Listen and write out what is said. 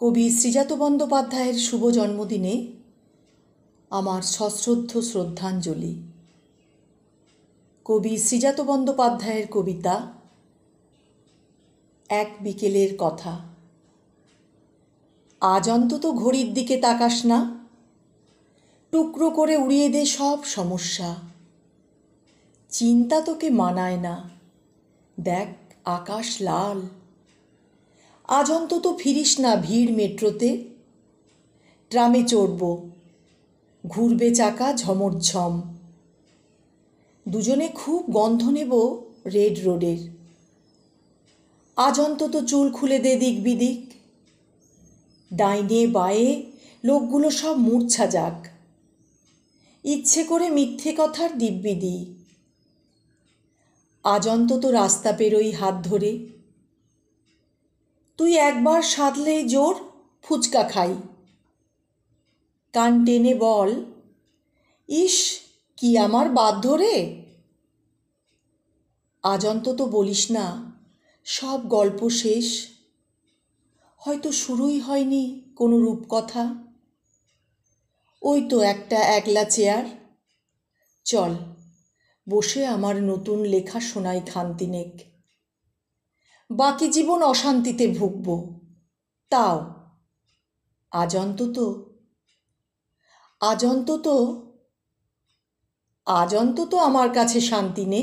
কবি শ্রীজাত বন্দ্যোপাধ্যায়ের শুভ জন্মদিনে আমার সশ্রদ্ধ শ্রদ্ধাঞ্জলি। কবি শ্রীজাত বন্দ্যোপাধ্যায়ের কবিতা এক বিকেলের কথা। আজ অন্তত ঘড়ির দিকে তাকাস না, টুকরো করে উড়িয়ে দে সব সমস্যা। চিন্তা তোকে মানায় না, দেখ আকাশ লাল। আজ অন্তত ফিরিস না ভিড় মেট্রোতে, ট্রামে চড়ব, ঘুরবে চাকা ঝমরঝম। দুজনে খুব গন্ধ নেব রেড রোডের। আজ অন্তত চুল খুলে দে দিক বিদিক, ডাইনে বায়ে লোকগুলো সব মূর্ছা যাক। ইচ্ছে করে মিথ্যে কথার দিব্যি দি। আজ অন্তত রাস্তা পেরোই হাত ধরে, তুই একবার সাধলেই জোর ফুচকা খাই। কান টেনে বল, ইস কি আমার বাধ্য রে। আজ অন্তত বলিস না সব গল্প শেষ, হয়তো শুরুই হয়নি কোনো রূপকথা। ওই তো একটা একলা চেয়ার, চল বসে আমার নতুন লেখা শোনাই খানতিনেক। বাকি জীবন অশান্তিতে ভুগব, তাও আজ অন্তত আজ অন্তত আজ অন্তত আমার কাছে শান্তি নে।